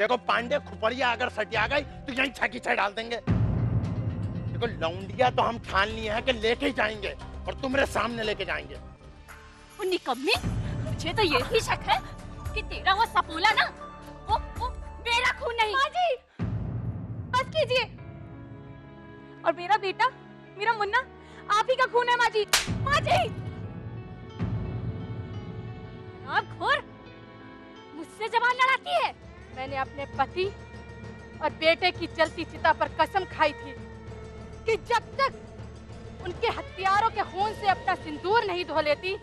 देखो पांडे खुपड़िया अगर सटिया गई तो यहीं छकी छह डाल देंगे। देखो लौंडिया तो हम ठान लिए हैं कि लेके जाएंगे और तुम्हारे सामने लेके जाएंगे। निकम्मी, मुझे तो ये भी शक है कि तेरा वो सपूला ना वो मेरा खून नहीं। माँ जी, बस कीजिए। और मेरा बेटा, मेरा मुन्ना आप ही का खून है माँ जी। माँ जी! घोर, मुझसे जबान लड़ाती है। मैंने अपने पति और बेटे की जलती चिता पर कसम खाई थी कि जब तक उनके हत्यारों के खून से अपना सिंदूर नहीं धो लेती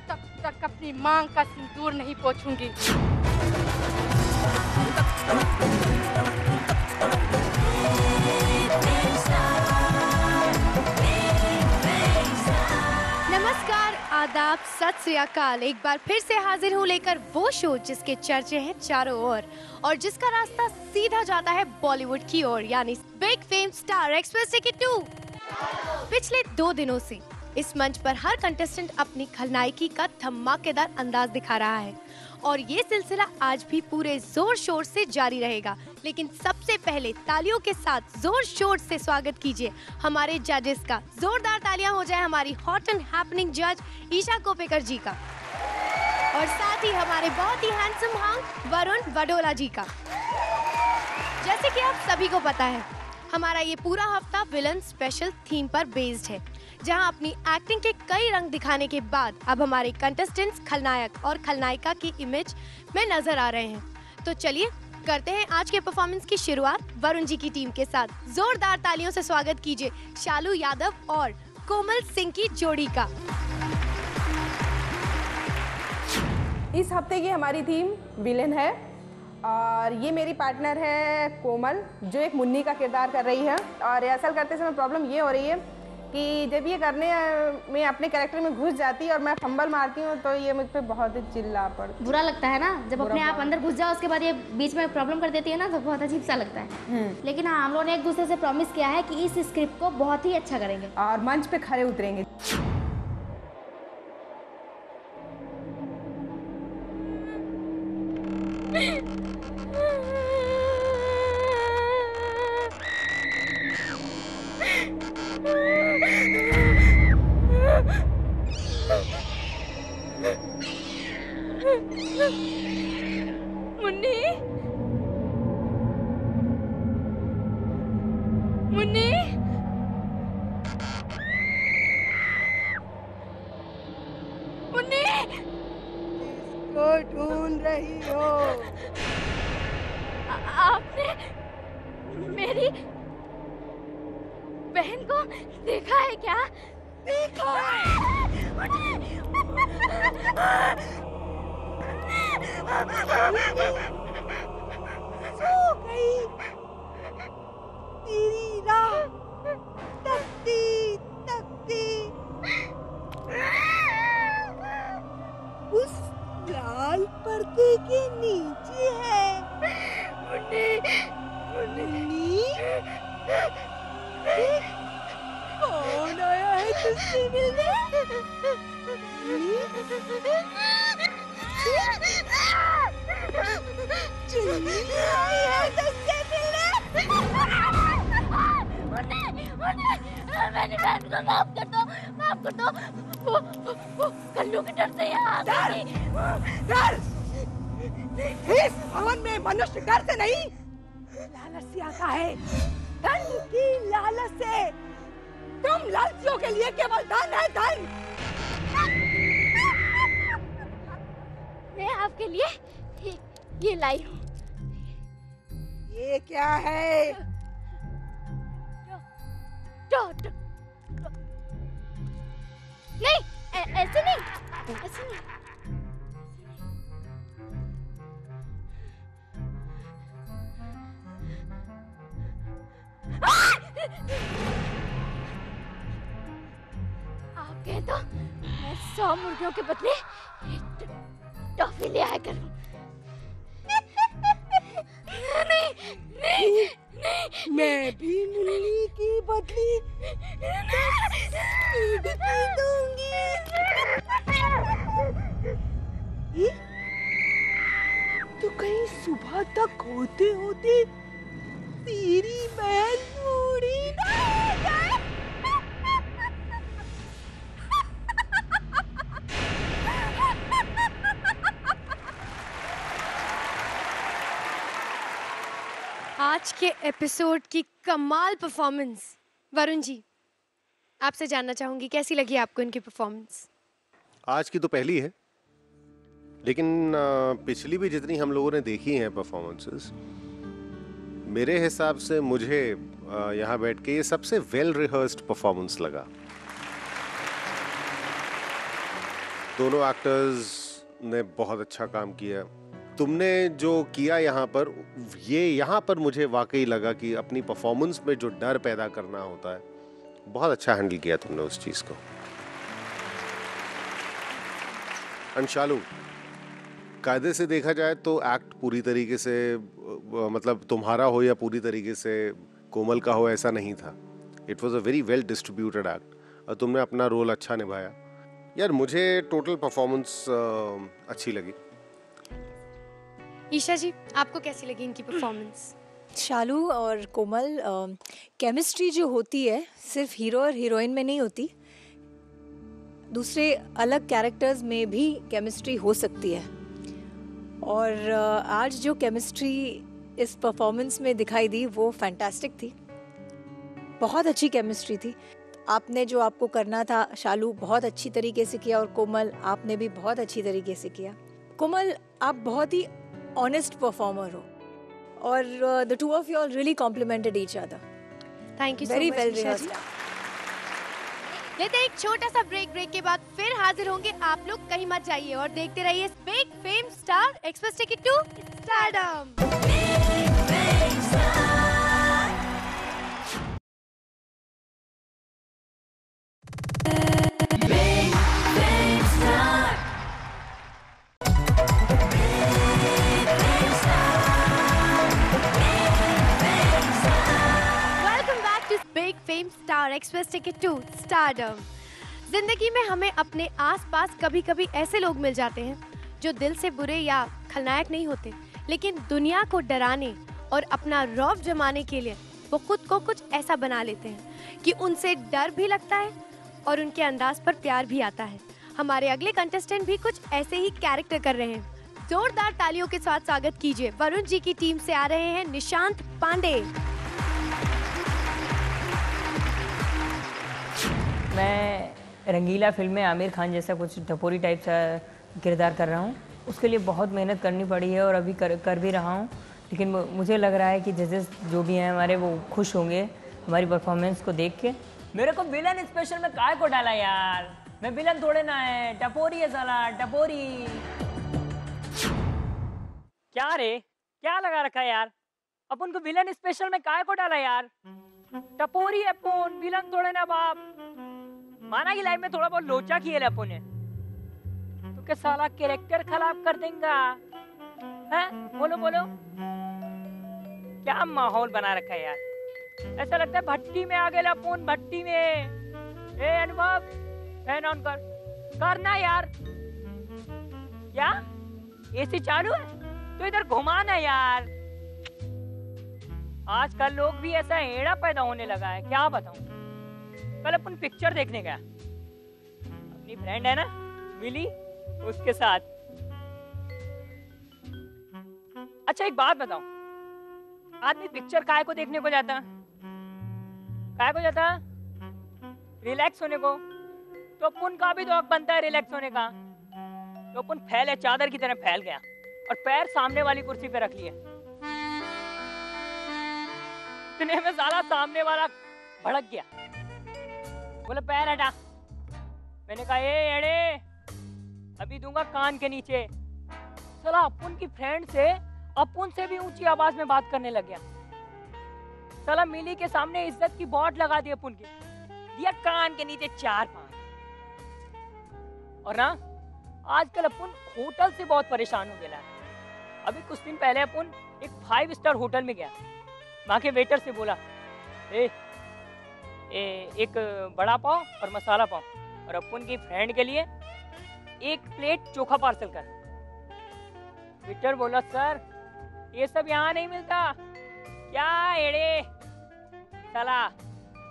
तब तक अपनी मांग का सिंदूर नहीं पोंछूंगी। नमस्कार, आदाब, सत श्री अकाल। एक बार फिर से हाजिर हूँ लेकर वो शो जिसके चर्चे हैं चारों ओर और जिसका रास्ता सीधा जाता है बॉलीवुड की ओर, यानी big Fame Star Express ticket 2। पिछले 2 दिनों से इस मंच पर हर कंटेस्टेंट अपनी खलनायकी का धमाकेदार अंदाज दिखा रहा है और ये सिलसिला आज भी पूरे जोर शोर से जारी रहेगा। लेकिन सबसे पहले तालियों के साथ जोर शोर से स्वागत कीजिए हमारे जजेस का। जोरदार तालियां हो जाए हमारी हॉट एंड हैपनिंग जज ईशा कोपेकर जी का और साथ ही हमारे बहुत ही हैंडसम हंक वरुण वडोला जी का। जैसे कि आप सभी को पता है, हमारा ये पूरा हफ्ता विलन स्पेशल थीम पर बेस्ड है, जहां अपनी एक्टिंग के कई रंग दिखाने के बाद अब हमारे कंटेस्टेंट्स खलनायक और खलनायिका की इमेज में नजर आ रहे हैं। तो चलिए करते हैं आज के परफॉर्मेंस की शुरुआत वरुण जी की टीम के साथ। जोरदार तालियों से स्वागत कीजिए शालू यादव और कोमल सिंह की जोड़ी का। इस हफ्ते की हमारी थीम विलेन है और ये मेरी पार्टनर है कोमल, जो एक मुन्नी का किरदार कर रही है। और रिहर्सल करते समय प्रॉब्लम ये हो रही है कि जब ये करने में अपने कैरेक्टर में घुस जाती है और मैं फंबल मारती हूँ तो ये मुझ पे बहुत ही चिल्ला पड़ती। बुरा लगता है ना जब अपने आप अंदर घुस जाओ, उसके बाद ये बीच में प्रॉब्लम कर देती है ना, तो बहुत अजीब सा लगता है। लेकिन हाँ, हम लोगों ने एक दूसरे से प्रॉमिस किया है कि इस स्क्रिप्ट को बहुत ही अच्छा करेंगे और मंच पे खड़े उतरेंगे। मुन्नी, मुन्नी, मुन्नी, किसको ढूंढ रही हो? आपने मेरी बहन को देखा है क्या? देखा सो गई तेरी राह तकती तकती उस लाल पर्दे के नीचे है। मुन्नी, कौन आया है तुझसे मिलने? चुन्नी आई है तुझसे मिलने? मेरी बहन को माफ कर दो, माफ कर दो। वो कल्लू के डर से यहाँ डर! इस भवन में मनुष्य डर से नहीं, लालच से आता है। धन की लालच से। तुम लालचियों के लिए केवल धन है, धन। मैं आपके लिए ये लाई हूँ। ये क्या है? नहीं, ऐसे नहीं, ऐसे नहीं। आप कहें तो मैं 100 मुर्गियों के बदले टॉफी ले आया करूं। नहीं, नहीं, नहीं। मैं भी मुन्नी की बदली दूंगी। तू कहीं तक होते होते तेरी मैं बूढ़ी ना हो जाए। आज के एपिसोड की कमाल परफॉर्मेंस। वरुण जी, आपसे जानना चाहूंगी कैसी लगी आपको इनकी परफॉर्मेंस? आज की तो पहली है, लेकिन पिछली भी जितनी हम लोगों ने देखी हैं परफॉर्मेंसेस, मेरे हिसाब से मुझे यहाँ बैठ के ये सबसे वेल रिहर्स्ड परफॉर्मेंस लगा। दोनों एक्टर्स ने बहुत अच्छा काम किया। तुमने जो किया यहाँ पर मुझे वाकई लगा कि अपनी परफॉर्मेंस में जो डर पैदा करना होता है, बहुत अच्छा हैंडल किया तुमने उस चीज को। अंशालू, कायदे से देखा जाए तो एक्ट पूरी तरीके से मतलब तुम्हारा हो या पूरी तरीके से कोमल का हो, ऐसा नहीं था। It was a very well distributed act और तुमने अपना रोल अच्छा निभाया। यार मुझे टोटल परफॉर्मेंस अच्छी लगी। ईशा जी, आपको कैसी लगी इनकी परफॉर्मेंस? शालू और कोमल, केमिस्ट्री जो होती है सिर्फ हीरो और हीरोइन में नहीं होती, दूसरे अलग कैरेक्टर्स में भी केमिस्ट्री हो सकती है। और आज जो केमिस्ट्री इस परफॉर्मेंस में दिखाई दी वो फैंटास्टिक थी, बहुत अच्छी केमिस्ट्री थी। आपने जो आपको करना था शालू बहुत अच्छी तरीके से किया, और कोमल आपने भी बहुत अच्छी तरीके से किया। कोमल, आप बहुत ही ऑनेस्ट परफॉर्मर हो और the two of you all really complemented each other. Thank you so very much well Isha ji. लेते हैं एक छोटा सा ब्रेक के बाद फिर हाजिर होंगे। आप लोग कहीं मत जाइए और देखते रहिए Big Fame Star Express ticket to stardom. Star Express ticket to stardom. जिंदगी में हमें अपने आसपास कभी-कभी ऐसे लोग मिल जाते हैं जो दिल से बुरे या खलनायक नहीं होते, लेकिन दुनिया को डराने और अपना रौब जमाने के लिए वो खुद को कुछ ऐसा बना लेते हैं कि उनसे डर भी लगता है और उनके अंदाज पर प्यार भी आता है। हमारे अगले कंटेस्टेंट भी कुछ ऐसे ही कैरेक्टर कर रहे हैं। जोरदार तालियों के साथ स्वागत कीजिए। वरुण जी की टीम से आ रहे हैं निशांत पांडे। मैं रंगीला फिल्म में आमिर खान जैसा कुछ टपोरी टाइप सा किरदार कर रहा हूँ। उसके लिए बहुत मेहनत करनी पड़ी है और अभी कर भी रहा हूँ, लेकिन मुझे लग रहा है कि जजेस जो भी हैं हमारे वो खुश होंगे हमारी परफॉर्मेंस को देख के। मेरे को विलन स्पेशल में काय को डाला यार, मैं विलन थोड़े ना है, टपोरी है साला टपोरी। क्या रे, क्या लगा रखा है यार, अपन को विलन स्पेशल में काय को डाला यार, टपोरी है अपन, विलन थोड़े ना बाप। माना कि लाइफ में थोड़ा बहुत लोचा किए अपन ने, तो क्या साला कैरेक्टर खराब कर देगा हैं? बोलो बोलो, क्या माहौल बना रखा है यार, ऐसा लगता है भट्टी में आ गए अपन, भट्टी में। ए अनुभव, फैन ऑन करना यार। क्या एसी चालू है तो इधर घुमाना यार। आजकल लोग भी ऐसा एड़ा पैदा होने लगा है, क्या बताऊं। कल अपन पिक्चर देखने गया, अपनी फ्रेंड है ना मिली, उसके साथ। अच्छा एक बात बताओ, आदमी पिक्चर काय को देखने को जाता, काय को जाता? रिलैक्स होने को। तो अपन का भी तो हक बनता है रिलैक्स होने का। तो अपन फैले चादर की तरह फैल गया और पैर सामने वाली कुर्सी पे रख लिए। इतने में साला सामने वाला भड़क गया, बोले पैर हटा। मैंने कहा ए एड़े, अभी दूंगा कान के नीचे। साला अपन की फ्रेंड से अपन से भी ऊंची आवाज में बात करने लग गया। साला मिली के सामने इज्जत की बॉट लगा दी अपन की, दिया कान के नीचे 4-5। और ना आजकल अपन होटल से बहुत परेशान हो गया है। अभी कुछ दिन पहले अपन एक 5 स्टार होटल में गया, वहां के वेटर से बोला एक बड़ा पाव और मसाला पाव, और अपन की फ्रेंड के लिए 1 प्लेट चोखा पार्सल कर। वेटर बोला सर ये सब यहाँ नहीं मिलता। क्या एड़े चला,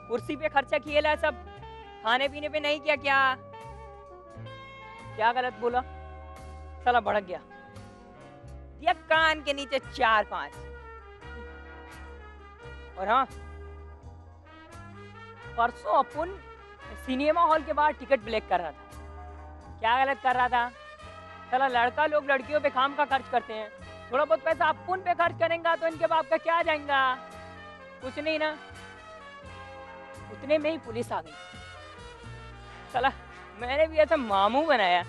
कुर्सी पे खर्चा किए ला सब, खाने पीने पे नहीं किया। क्या गलत बोला? चला भड़क गया। या कान के नीचे 4-5। और हाँ, परसों अपन सिनेमा हॉल के बाहर टिकट ब्लैक कर रहा था। क्या गलत कर रहा था? चला, लड़का लोग लड़कियों पे खाम का खर्च करते हैं, थोड़ा बहुत पैसा अपन पे खर्च करेंगे तो इनके बाप का क्या जाएगा? कुछ नहीं ना। उतने में ही पुलिस आ गई। चला, मैंने भी ऐसा मामू बनाया।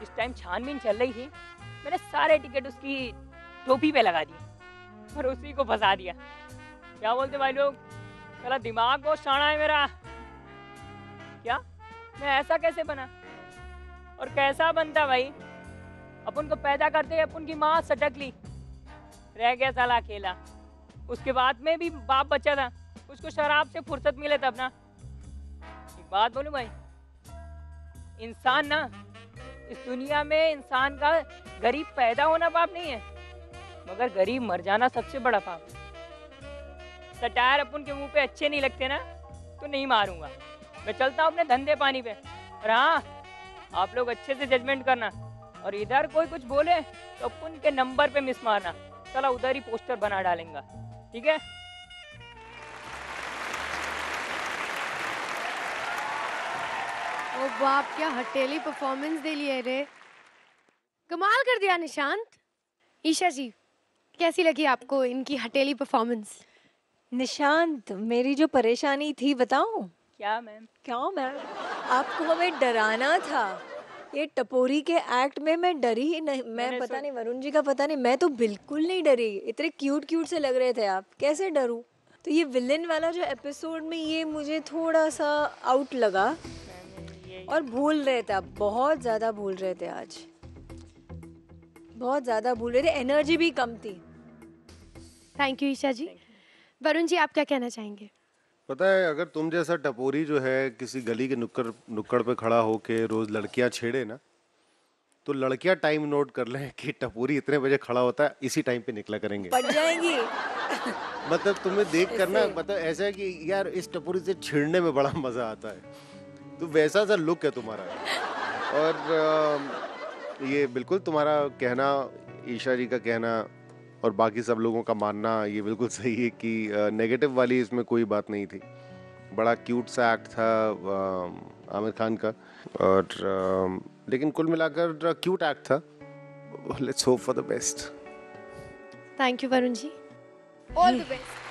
इस टाइम छानबीन चल रही थी, मैंने सारे टिकट उसकी टोपी पे लगा दिए और उसी को फंसा दिया। क्या बोलते भाई लोग? चला, दिमाग बहुत शाना है मेरा। क्या मैं ऐसा कैसे बना और कैसा बनता भाई? अपन को पैदा करते अपन की माँ सटक ली, रह गया साला अकेला। उसके बाद में भी बाप बच्चा था, उसको शराब से फुर्सत मिले तब ना। एक बात बोलूं भाई, इंसान ना, इस दुनिया में इंसान का गरीब पैदा होना पाप नहीं है, मगर गरीब मर जाना सबसे बड़ा पाप। सटायर अपन के मुंह पे अच्छे नहीं लगते ना तो नहीं मारूंगा। मैं चलता हूँ अपने धंधे पानी पे। और हाँ, आप लोग अच्छे से जजमेंट करना, और इधर कोई कुछ बोले तो अपन के नंबर पे मिस मारना। चला, उधर ही पोस्टर बना डालेंगे, ठीक है? ओ बाप, क्या हटेली परफॉर्मेंस दे लिया रे, कमाल कर दिया निशांत। ईशा जी, कैसी लगी आपको इनकी हटेली परफॉर्मेंस? निशांत, मेरी जो परेशानी थी बताऊं? क्या मैम? क्या मैम? आपको हमें डराना था। ये टपोरी के एक्ट में मैं डरी ही नहीं। मैं पता नहीं, वरुण जी का पता नहीं, मैं तो बिल्कुल नहीं डरी। इतने क्यूट क्यूट से लग रहे थे आप, कैसे डरूं? तो ये विलेन वाला जो एपिसोड में, ये मुझे थोड़ा सा आउट लगा और भूल रहे थे आप, बहुत ज़्यादा भूल रहे थे आज, बहुत ज़्यादा भूल रहे थे, एनर्जी भी कम थी। थैंक यू ईशा जी। वरुण जी, आप क्या कहना चाहेंगे? पता है, अगर तुम जैसा टपोरी जो है किसी गली के नुक्कड़ पे खड़ा होके रोज लड़कियां छेड़े ना, तो लड़कियां टाइम नोट कर लें कि टपोरी इतने बजे खड़ा होता है, इसी टाइम पे निकला करेंगे, पड़ जाएंगी। मतलब तुम्हें देख कर ना, मतलब ऐसा है कि यार इस टपोरी से छेड़ने में बड़ा मजा आता है, तो वैसा सा लुक है तुम्हारा। और ये बिल्कुल तुम्हारा कहना, ईशा जी का कहना और बाकी सब लोगों का मानना, ये बिल्कुल सही है कि नेगेटिव वाली इसमें कोई बात नहीं थी। बड़ा क्यूट सा एक्ट था आमिर खान का, और लेकिन कुल मिलाकर क्यूट एक्ट था। Let's hope for the best. Thank you Varun ji, all the best.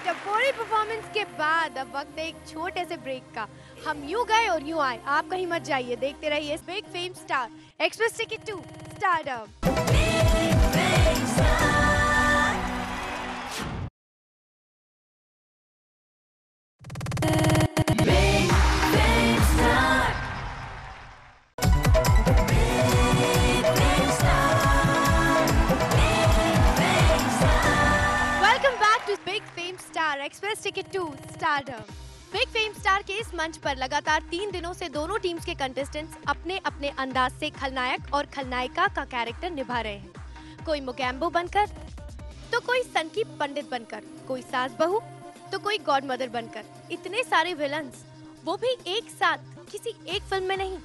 टपोरी परफॉर्मेंस के बाद अब वक्त है एक छोटे से ब्रेक का। हम यूं गए और यूं आए, आप कहीं मत जाइए, देखते रहिए Big Fame Star Express ticket to stardom. Express ticket to stardom. Big Fame Star के इस मंच पर लगातार 3 दिनों से दोनों टीम्स के कंटेस्टेंट्स अपने अपने अंदाज से खलनायक और खलनायिका का कैरेक्टर निभा रहे हैं। कोई मुगैम्बो बनकर, तो कोई सन की पंडित बनकर, कोई सास बहू, तो कोई गॉड मदर बनकर। इतने सारे विलन्स, वो भी एक साथ किसी एक फिल्म में नहीं,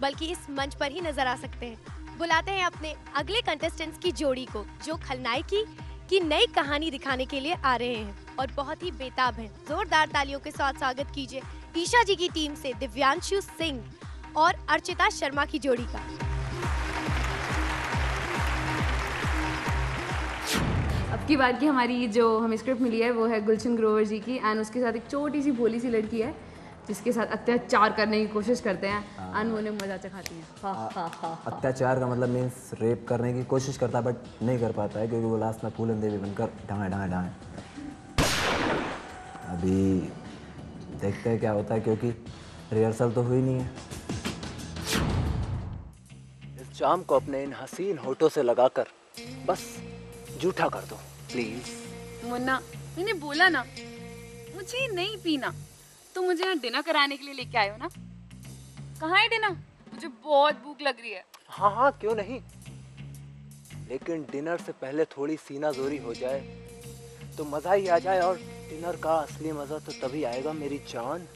बल्कि इस मंच पर ही नजर आ सकते हैं। बुलाते हैं अपने अगले कंटेस्टेंट्स की जोड़ी को, जो खलनायकी की नई कहानी दिखाने के लिए आ रहे हैं और बहुत ही बेताब हैं। जोरदार तालियों के साथ स्वागत कीजिए ईशा जी की टीम से दिव्यांशु सिंह और अर्चिता शर्मा की जोड़ी का। अब की बात की हमारी जो हमें स्क्रिप्ट मिली है वो है गुलशन ग्रोवर जी की, एंड उसके साथ एक छोटी सी भोली सी लड़की है जिसके साथ अत्याचार करने की कोशिश करते हैं, एंड वो उन्हें मजा चखाती हैं। अत्याचार का मतलब मीन्स रेप करने की कोशिश करता है बट नहीं कर पाता है, क्योंकि वो लास्ट में फूलन देवी बनकर ढाए। अभी देखते हैं क्या होता है, क्योंकि रिहर्सल तो हुई नहीं है। इस जाम को अपने इन हसीन होठों से लगाकर बस जूठा कर दो प्लीज। मुन्ना, मैंने बोला ना मुझे नहीं पीना, तो मुझे यहाँ डिनर कराने के लिए लेके आए हो ना? कहाँ है डिनर? मुझे बहुत भूख लग रही है। हाँ हाँ क्यों नहीं, लेकिन डिनर से पहले थोड़ी सीना जोरी हो जाए तो मजा ही आ जाए, और डिनर का असली मजा तो तभी आएगा मेरी जान।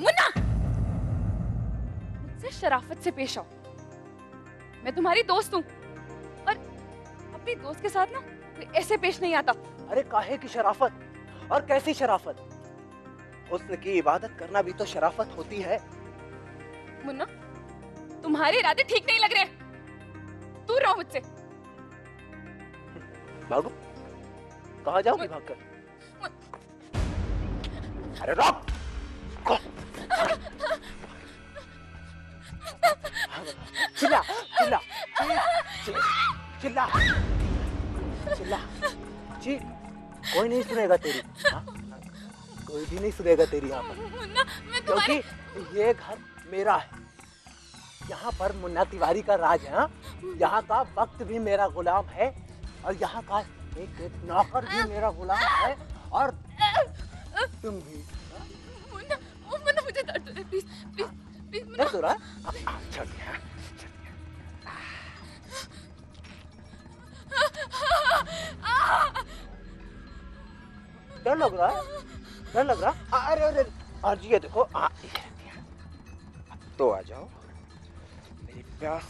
मुन्ना, मुझसे शराफत से पेश आओ। मैं तुम्हारी दोस्त हूँ और अपनी दोस्त के साथ ना कोई ऐसे पेश नहीं आता। अरे काहे की शराफत, और कैसी शराफत? हुस्न की इबादत करना भी तो शराफत होती है। मुन्ना, तुम्हारे इरादे ठीक नहीं लग रहे। दूर रहो मुझसे। भागो, कहाँ जाओगी भागकर? अरे रोक! चिल्ला, चिल्ला, चिल्ला, चिल्ला, चीख। कोई नहीं सुनेगा तेरी, हाँ? कोई भी नहीं सुनेगा तेरी यहाँ पर, क्योंकि ये घर मेरा है। यहाँ पर मुन्ना तिवारी का राज है। यहाँ का वक्त भी मेरा गुलाम है, और यहाँ का एक एक नौकर भी मेरा गुलाम है, और तुम भी। मुन्ना, मुझे दर्द हो रहा है, प्लीज प्लीज प्लीज। दर्द हो रहा है? छोड़ दिया, डर लग रहा है? डर लग रहा? अरे अरे, आज ये देखो, तो आ जाओ, मेरी प्यास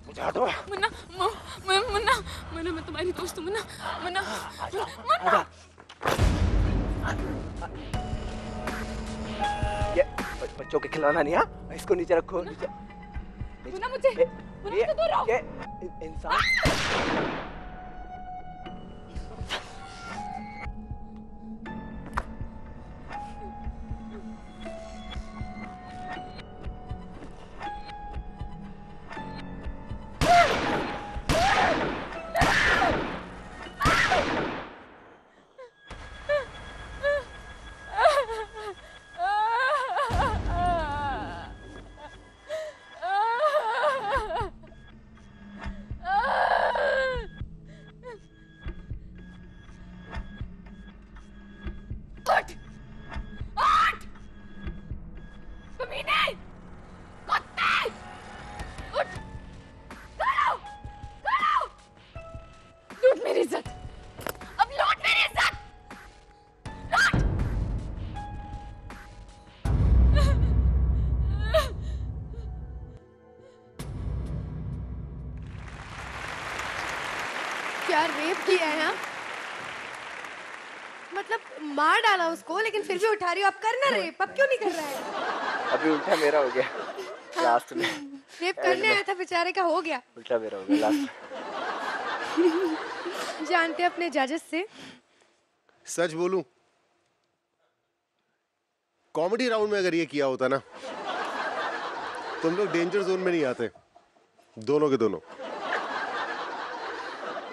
बुझा दो। मुन्ना, मुन्ना, मुन्ना, मैं तुम्हारी दोस्त हूँ। मुन्ना, मुन्ना, मुन्ना। ये बच्चों के खिलौना नहीं, हाँ? इसको नीचे रखो, नीचे। मुन्ना, मुझे दूर रहो। ये इंसान। क्या रेप किया है? मतलब मार डाला उसको, लेकिन फिर भी उठा रही हो। अब करना रेप, अब क्यों नहीं कर रहा है? अभी उल्टा मेरा हो गया लास्ट में। रेप करने आया था, बेचारे का हो गया। उल्टा मेरा हो गया लास्ट। जानते हैं अपने जजेस से। सच बोलूं, कॉमेडी राउंड में अगर ये किया होता ना, तुम लोग डेंजर जोन में नहीं आते, दोनों के दोनों।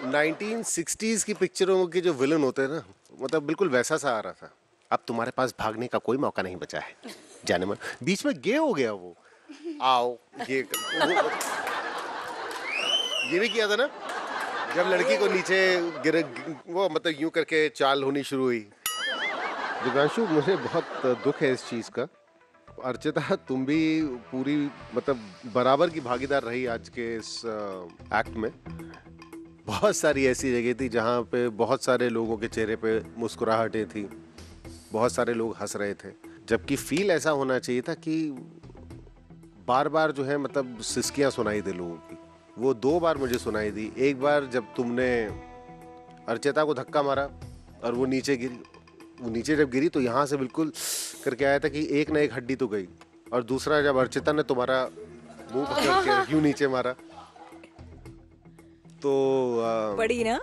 1960s की पिक्चरों के जो विलन होते हैं ना, मतलब बिल्कुल वैसा सा आ रहा था। अब तुम्हारे पास भागने का कोई मौका नहीं बचा है, जाने मन। बीच में गे हो गया वो, आओ ये भी किया था ना, जब लड़की को नीचे गिर, वो मतलब यूं करके चाल होनी शुरू हुई। दिव्यांशु, मुझे बहुत दुख है इस चीज का। अर्चिता, तुम भी पूरी मतलब बराबर की भागीदार रही आज के इस एक्ट में। बहुत सारी ऐसी जगह थी जहाँ पे बहुत सारे लोगों के चेहरे पे मुस्कुराहटें थी, बहुत सारे लोग हंस रहे थे, जबकि फील ऐसा होना चाहिए था कि बार बार जो है मतलब सिसकियाँ सुनाई दे लोगों की। वो 2 बार मुझे सुनाई दी। एक बार जब तुमने अर्चिता को धक्का मारा और वो नीचे गिरी, वो नीचे जब गिरी तो यहाँ से बिल्कुल करके आया था कि एक ना एक हड्डी तो गई। और दूसरा जब अर्चिता ने तुम्हारा मुंह पकड़ के यूं नीचे मारा तो बड़ी ना,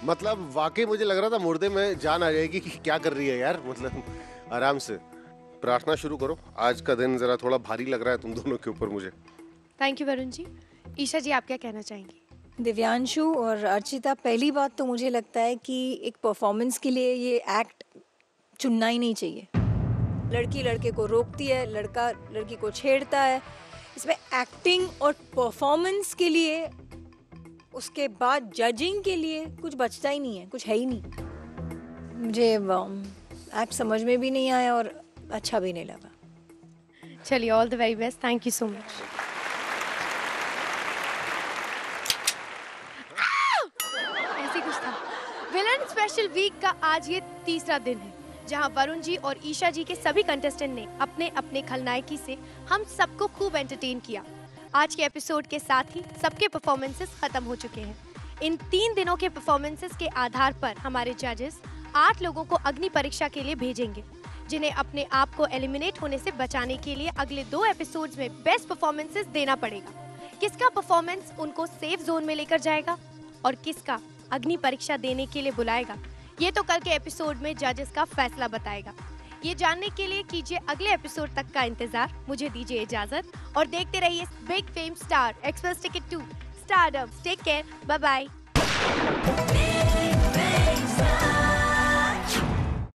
मतलब वाकई मुझे लग रहा था मुर्दे में जान आ जाएगी कि क्या कर रही है यार। मतलब आराम से प्रार्थना शुरू करो। आज का दिन जरा थोड़ा भारी लग रहा है तुम दोनों के ऊपर मुझे। थैंक यू वरुण जी। ईशा जी, आप क्या कहना चाहेंगी? दिव्यांशु और अर्चिता, पहली बात तो मुझे लगता है कि एक परफॉर्मेंस के लिए ये एक्ट चुनना ही नहीं चाहिए। लड़की लड़के को रोकती है, लड़का लड़की को छेड़ता है। इसमें एक्टिंग और परफॉर्मेंस के लिए, उसके बाद जजिंग के लिए कुछ बचता ही नहीं है, कुछ है ही नहीं। मुझे एक्ट समझ में भी नहीं आया और अच्छा भी नहीं लगा। चलिए, all the very best. Thank you so much. Special week का आज ये तीसरा दिन है जहां वरुण जी और ईशा जी के सभी कंटेस्टेंट ने अपने अपने खलनायकी से हम सबको खूब एंटरटेन किया। आज के एपिसोड के साथ ही सबके परफॉर्मेंसेस खत्म हो चुके हैं। इन 3 दिनों के परफॉर्मेंसेस के आधार पर हमारे जजेस 8 लोगों को अग्नि परीक्षा के लिए भेजेंगे, जिन्हें अपने आप को एलिमिनेट होने से बचाने के लिए अगले 2 एपिसोड्स में बेस्ट परफॉर्मेंसेस देना पड़ेगा। किसका परफॉर्मेंस उनको सेफ जोन में लेकर जाएगा और किसका अग्नि परीक्षा देने के लिए बुलाएगा, ये तो कल के एपिसोड में जजेस का फैसला बताएगा। ये जानने के लिए कीजिए अगले एपिसोड तक का इंतजार। मुझे दीजिए इजाजत और देखते रहिए Big Fame Star Express ticket 2 stardom. Take care, bye bye.